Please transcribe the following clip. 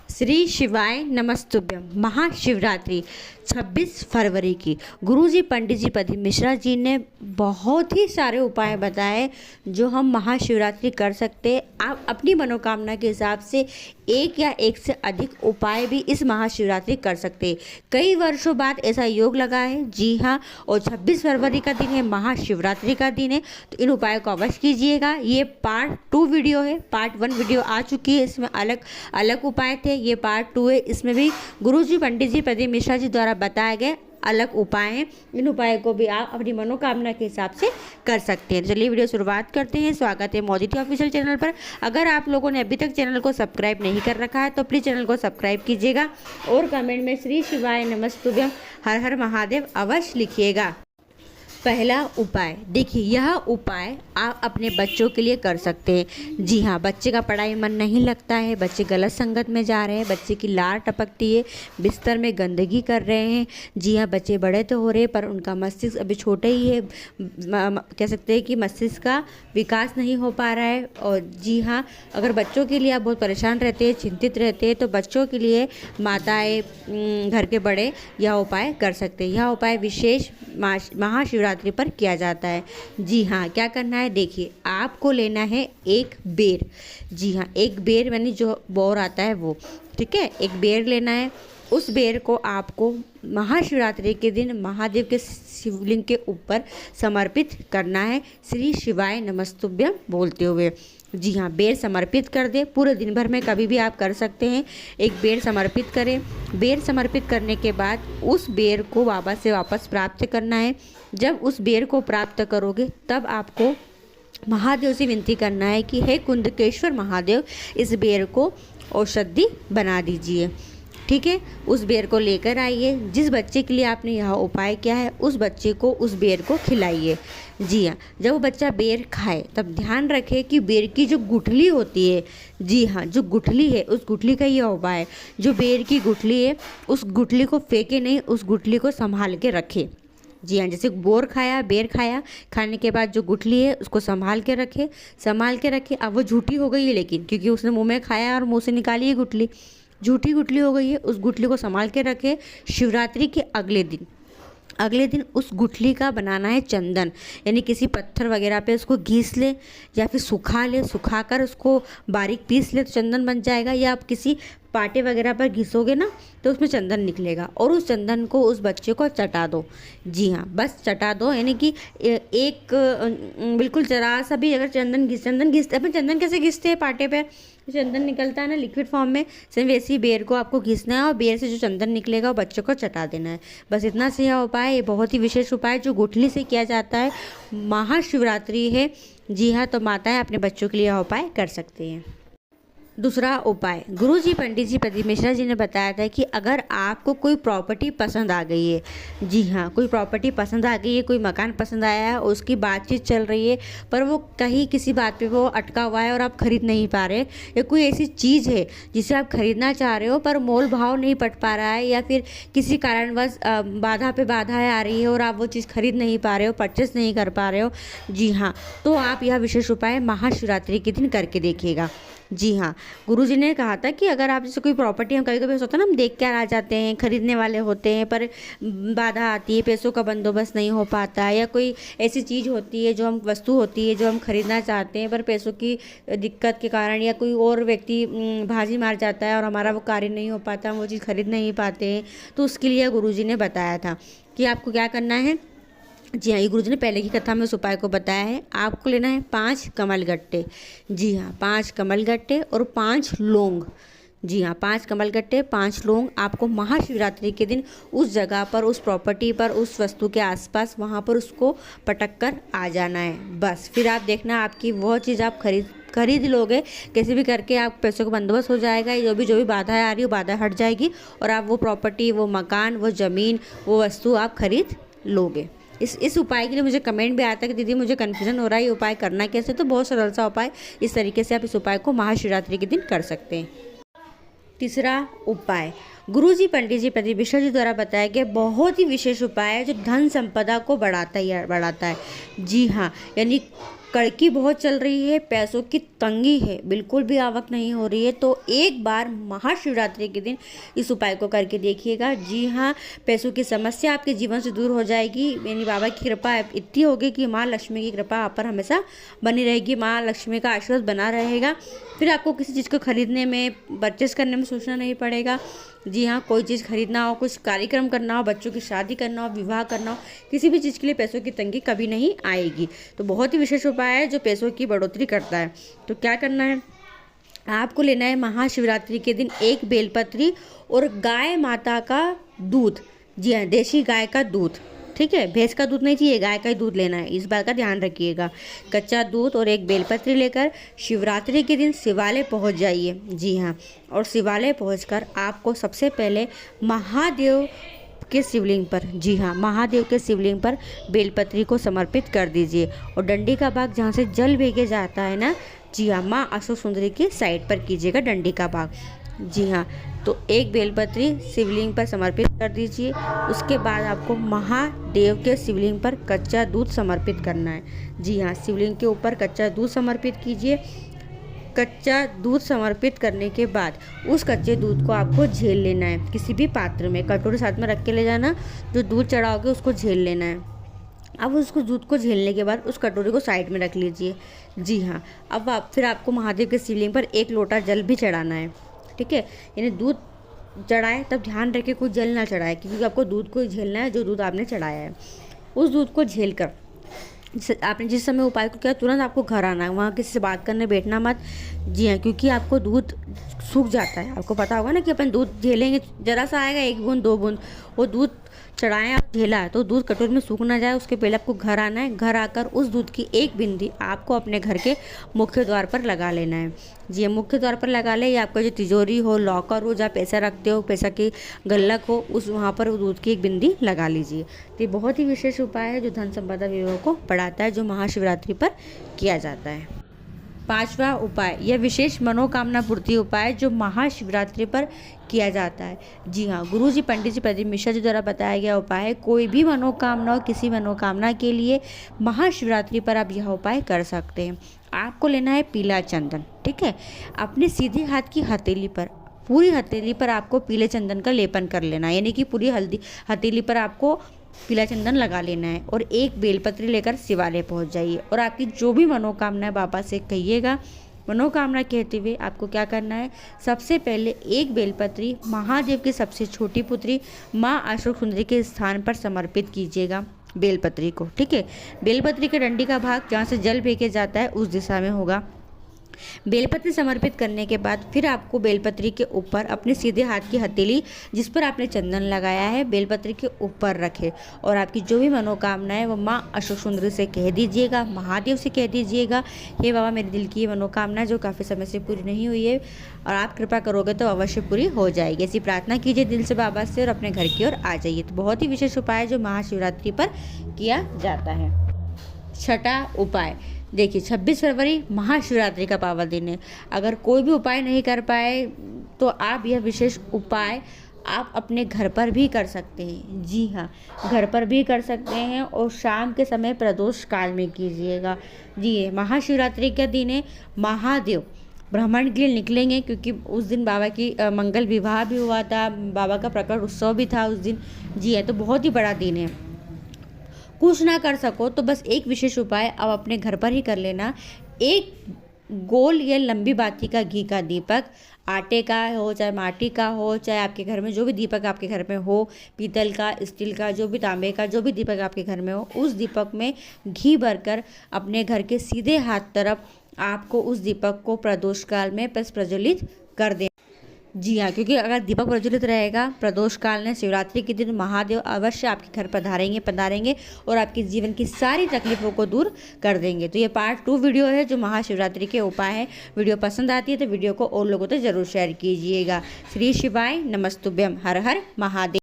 श्री शिवाय नमस्तुभ्यम। महाशिवरात्रि 26 फरवरी की गुरुजी पंडित जी पति मिश्रा जी ने बहुत ही सारे उपाय बताए जो हम महाशिवरात्रि कर सकते हैं। आप अपनी मनोकामना के हिसाब से एक या एक से अधिक उपाय भी इस महाशिवरात्रि कर सकते हैं। कई वर्षों बाद ऐसा योग लगा है, जी हाँ, और 26 फरवरी का दिन है, महाशिवरात्रि का दिन है, तो इन उपायों को अवश्य कीजिएगा। ये पार्ट 2 वीडियो है, पार्ट 1 वीडियो आ चुकी है, इसमें अलग अलग उपाय थे। ये पार्ट 2 है, इसमें भी गुरुजी पंडित जी पति मिश्रा जी द्वारा बताए गए अलग उपाय हैं। इन उपायों को भी आप अपनी मनोकामना के हिसाब से कर सकते हैं। चलिए वीडियो शुरुआत करते हैं। स्वागत है मोदी टी ऑफिशियल चैनल पर। अगर आप लोगों ने अभी तक चैनल को सब्सक्राइब नहीं कर रखा है तो प्लीज़ चैनल को सब्सक्राइब कीजिएगा और कमेंट में श्री शिवाय नमस्तुभ्यम हर हर महादेव अवश्य लिखिएगा। पहला उपाय देखिए, यह उपाय आप अपने बच्चों के लिए कर सकते हैं। जी हाँ, बच्चे का पढ़ाई मन नहीं लगता है, बच्चे गलत संगत में जा रहे हैं, बच्चे की लार टपकती है, बिस्तर में गंदगी कर रहे हैं। जी हाँ, बच्चे बड़े तो हो रहे हैं पर उनका मस्तिष्क अभी छोटा ही है, कह सकते हैं कि मस्तिष्क का विकास नहीं हो पा रहा है। और जी हाँ, अगर बच्चों के लिए आप बहुत परेशान रहते हैं, चिंतित रहते हैं, तो बच्चों के लिए माताएँ, घर के बड़े यह उपाय कर सकते हैं। यह उपाय विशेष महाशिवरात्रि पर किया जाता है। जी हाँ, क्या करना है देखिए, आपको लेना है एक बेर। जी हाँ, एक बेर यानी जो बोर आता है वो, ठीक है, एक बेर लेना है। उस बेर को आपको महाशिवरात्रि के दिन महादेव के शिवलिंग के ऊपर समर्पित करना है, श्री शिवाय नमस्तुभ्यम बोलते हुए। जी हाँ, बेर समर्पित कर दे। पूरे दिन भर में कभी भी आप कर सकते हैं, एक बेर समर्पित करें। बेर समर्पित करने के बाद उस बेर को बाबा से वापस प्राप्त करना है। जब उस बेर को प्राप्त करोगे तब आपको महादेव से विनती करना है कि हे कुंदकेश्वर महादेव, इस बेर को औषधि बना दीजिए। ठीक है, उस बेर को लेकर आइए। जिस बच्चे के लिए आपने यह उपाय किया है उस बच्चे को उस बेर को खिलाइए। जी हाँ, जब वो बच्चा बेर खाए तब ध्यान रखें कि बेर की जो गुठली होती है, जी हाँ, जो गुठली है उस गुठली का यह उपाय है। जो बेर की गुठली है उस गुठली को फेंके नहीं, उस गुठली को संभाल के रखे। जी हाँ, जैसे बेर खाया, खाने के बाद जो गुठली है उसको संभाल के रखे। अब वो झूठी हो गई है, लेकिन क्योंकि उसने मुँह में खाया और मुँह से निकाली है गुठली, झूठी गुठली हो गई है। उस गुठली को संभाल के रखे। शिवरात्रि के अगले दिन उस गुठली का बनाना है चंदन, यानी किसी पत्थर वगैरह पे उसको घीस ले या फिर सुखा कर उसको बारीक पीस ले तो चंदन बन जाएगा। या आप किसी पाटे वगैरह पर घिसोगे ना तो उसमें चंदन निकलेगा, और उस चंदन को उस बच्चे को चटा दो। जी हाँ, बस चटा दो, यानी कि एक बिल्कुल जरा सा भी अगर चंदन घिसते अपन चंदन कैसे घिसते हैं पाटे पर, चंदन निकलता है ना लिक्विड फॉर्म में, सेम वैसे ही बेर को आपको घिसना है और बेर से जो चंदन निकलेगा वो बच्चों को चटा देना है। बस इतना से यह उपाय, ये बहुत ही विशेष उपाय जो गुठली से किया जाता है। महाशिवरात्रि है, जी हाँ, तो माताएं अपने बच्चों के लिए यह उपाय कर सकती हैं। दूसरा उपाय, गुरुजी पंडित जी पति मिश्रा जी ने बताया था कि अगर आपको कोई प्रॉपर्टी पसंद आ गई है, जी हाँ, कोई प्रॉपर्टी पसंद आ गई है, कोई मकान पसंद आया है, उसकी बातचीत चल रही है पर वो कहीं किसी बात पे वो अटका हुआ है और आप खरीद नहीं पा रहे, या कोई ऐसी चीज़ है जिसे आप खरीदना चाह रहे हो पर मोल भाव नहीं पट पा रहा है, या फिर किसी कारणवश बाधा पे बाधाएँ आ रही है और आप वो चीज़ खरीद नहीं पा रहे हो, परचेस नहीं कर पा रहे हो, जी हाँ, तो आप यह विशेष उपाय महाशिवरात्रि के दिन करके देखिएगा। जी हाँ, गुरुजी ने कहा था कि अगर आप जैसे कोई प्रॉपर्टी, हम कभी कभी होता है ना, हम देख कर आ जाते हैं, खरीदने वाले होते हैं पर बाधा आती है, पैसों का बंदोबस्त नहीं हो पाता है, या कोई ऐसी चीज़ होती है, जो हम वस्तु होती है जो हम खरीदना चाहते हैं पर पैसों की दिक्कत के कारण, या कोई और व्यक्ति भाजी मार जाता है और हमारा वो कार्य नहीं हो पाता, हम वो चीज़ खरीद नहीं पाते हैं, तो उसके लिए गुरुजी ने बताया था कि आपको क्या करना है। जी हाँ, ये गुरुजी ने पहले की कथा में उस उपाय को बताया है। आपको लेना है 5 कमलगट्टे। जी हाँ, 5 कमलगट्टे और 5 लौंग। जी हाँ, 5 कमलगट्टे, 5 लौंग आपको महाशिवरात्रि के दिन उस जगह पर, उस प्रॉपर्टी पर, उस वस्तु के आसपास वहाँ पर उसको पटक कर आ जाना है। बस फिर आप देखना आपकी वह चीज़ आप खरीद लोगे, कैसे भी करके आप पैसों का बंदोबस्त हो जाएगा, जो भी बाधाएं आ रही हो बाधा हट जाएगी और आप वो प्रॉपर्टी, वो मकान, वो ज़मीन, वो वस्तु आप खरीद लोगे। इस उपाय के लिए मुझे कमेंट भी आता है कि दीदी मुझे कन्फ्यूजन हो रहा है, ये उपाय करना कैसे, तो बहुत सरल सा उपाय, इस तरीके से आप इस उपाय को महाशिवरात्रि के दिन कर सकते हैं। तीसरा उपाय, गुरुजी पंडित जी प्रदीप मिश्रा जी द्वारा बताया गया बहुत ही विशेष उपाय है जो धन संपदा को बढ़ाता है। जी हाँ, यानी कड़की बहुत चल रही है, पैसों की तंगी है, बिल्कुल भी आवक नहीं हो रही है, तो एक बार महाशिवरात्रि के दिन इस उपाय को करके देखिएगा। जी हाँ, पैसों की समस्या आपके जीवन से दूर हो जाएगी। यानी बाबा की कृपा इतनी होगी कि माँ लक्ष्मी की कृपा आप पर हमेशा बनी रहेगी, माँ लक्ष्मी का आशीर्वाद बना रहेगा। फिर आपको किसी चीज़ को खरीदने में, परचेस करने में सोचना नहीं पड़ेगा। जी हाँ, कोई चीज़ खरीदना हो, कुछ कार्यक्रम करना हो, बच्चों की शादी करना हो, विवाह करना हो, किसी भी चीज़ के लिए पैसों की तंगी कभी नहीं आएगी। तो बहुत ही विशेष उपाय है जो पैसों की बढ़ोतरी करता है। तो क्या करना है, आपको लेना है महाशिवरात्रि के दिन एक बेलपत्री और गाय माता का दूध। जी हाँ, देशी गाय का दूध, ठीक है, भैंस का दूध नहीं चाहिए, गाय का ही दूध लेना है, इस बात का ध्यान रखिएगा। कच्चा दूध और एक बेलपत्री लेकर शिवरात्रि के दिन शिवालय पहुंच जाइए। जी हाँ, और शिवालय पहुंचकर आपको सबसे पहले महादेव के शिवलिंग पर, जी हाँ, महादेव के शिवलिंग पर बेलपत्री को समर्पित कर दीजिए और डंडी का भाग जहाँ से जल भेजे जाता है ना, जी हाँ, माँ अशोक सुंदरी के साइड पर कीजिएगा डंडी का भाग। जी हाँ, तो एक बेलपत्री शिवलिंग पर समर्पित कर दीजिए। उसके बाद आपको महादेव के शिवलिंग पर कच्चा दूध समर्पित करना है। जी हाँ, शिवलिंग के ऊपर कच्चा दूध समर्पित कीजिए। कच्चा दूध समर्पित करने के बाद उस कच्चे दूध को आपको झेल लेना है किसी भी पात्र में, कटोरी साथ में रख के ले जाना, जो दूध चढ़ाओगे उसको झेल लेना है। अब उसको दूध को झेलने के बाद उस कटोरी को साइड में रख लीजिए। जी हाँ, अब फिर आपको महादेव के शिवलिंग पर एक लोटा जल भी चढ़ाना है, ठीक है। यानी दूध चढ़ाए तब ध्यान रखें कुछ जल ना चढ़ाए, क्योंकि आपको दूध को झेलना है जो दूध आपने चढ़ाया है। उस दूध को झेल कर आपने जिस समय उपाय को किया तुरंत आपको घर आना है, वहाँ किसी से बात करने बैठना मत। जी हाँ, क्योंकि आपको दूध सूख जाता है। आपको पता होगा ना कि अपन दूध झेलेंगे, जरा सा आएगा 1 बूंद 2 बूंद, वो दूध चढ़ाएं और झेला है तो दूध कटोरी में सूख ना जाए, उसके पहले आपको घर आना है। घर आकर उस दूध की एक बिंदी आपको अपने घर के मुख्य द्वार पर लगा लेना है। जी, मुख्य द्वार पर लगा ले, या आपका जो तिजोरी हो, लॉकर हो, जहाँ पैसा रखते हो, पैसा की गुल्लक हो, उस वहाँ पर दूध की एक बिंदी लगा लीजिए। तो ये बहुत ही विशेष उपाय है जो धन संपदा विभव को बढ़ाता है, जो महाशिवरात्रि पर किया जाता है। 5वां उपाय, यह विशेष मनोकामना पूर्ति उपाय जो महाशिवरात्रि पर किया जाता है। जी हाँ, गुरुजी पंडित जी प्रदीप मिश्रा जी द्वारा बताया गया उपाय है। कोई भी मनोकामना हो, किसी मनोकामना के लिए महाशिवरात्रि पर आप यह उपाय कर सकते हैं। आपको लेना है पीला चंदन, ठीक है। अपने सीधे हाथ की हथेली पर, पूरी हथेली पर आपको पीले चंदन का लेपन कर लेना है, यानी कि पूरी हथेली पर आपको पीला चंदन लगा लेना है और एक बेलपत्री लेकर शिवालय पहुंच जाइए और आपकी जो भी मनोकामना है बाबा से कहिएगा। मनोकामना कहते हुए आपको क्या करना है, सबसे पहले एक बेलपत्री महादेव की सबसे छोटी पुत्री माँ अशोक सुंदरी के स्थान पर समर्पित कीजिएगा बेलपत्री को, ठीक है। बेलपत्री के डंडी का भाग जहाँ से जल फेंके जाता है उस दिशा में होगा। बेलपत्री समर्पित करने के बाद फिर आपको बेलपत्री के ऊपर अपने सीधे हाथ की हथेली जिस पर आपने चंदन लगाया है बेलपत्री के ऊपर रखें और आपकी जो भी मनोकामना है वो माँ अशोक सुंदरी से कह दीजिएगा, महादेव से कह दीजिएगा, हे बाबा मेरे दिल की ये मनोकामना जो काफ़ी समय से पूरी नहीं हुई है और आप कृपा करोगे तो अवश्य पूरी हो जाएगी। ऐसी प्रार्थना कीजिए दिल से बाबा से और अपने घर की ओर आ जाइए। तो बहुत ही विशेष उपाय जो महाशिवरात्रि पर किया जाता है। 6वां उपाय, देखिए 26 फरवरी महाशिवरात्रि का पावन दिन है। अगर कोई भी उपाय नहीं कर पाए तो आप यह विशेष उपाय आप अपने घर पर भी कर सकते हैं। जी हाँ, घर पर भी कर सकते हैं और शाम के समय प्रदोष काल में कीजिएगा। जी, महाशिवरात्रि का दिन है। महादेव भ्रमण के लिए निकलेंगे क्योंकि उस दिन बाबा की मंगल विवाह भी हुआ था, बाबा का प्रकट उत्सव भी था उस दिन। जी है, तो बहुत ही बड़ा दिन है। कुछ ना कर सको तो बस एक विशेष उपाय आप अपने घर पर ही कर लेना। एक गोल या लंबी बाती का घी का दीपक, आटे का हो चाहे माटी का हो, चाहे आपके घर में जो भी दीपक आपके घर में हो, पीतल का, स्टील का, जो भी तांबे का, जो भी दीपक आपके घर में हो, उस दीपक में घी भरकर अपने घर के सीधे हाथ तरफ आपको उस दीपक को प्रदोष काल में प्रज्वलित कर दें। जी हाँ, क्योंकि अगर दीपक प्रज्वलित रहेगा प्रदोष काल में शिवरात्रि के दिन महादेव अवश्य आपके घर पधारेंगे और आपके जीवन की सारी तकलीफों को दूर कर देंगे। तो ये पार्ट 2 वीडियो है जो महाशिवरात्रि के उपाय है। वीडियो पसंद आती है तो वीडियो को और लोगों तक जरूर शेयर कीजिएगा। श्री शिवाय नमस्तुभ्यम। हर हर महादेव।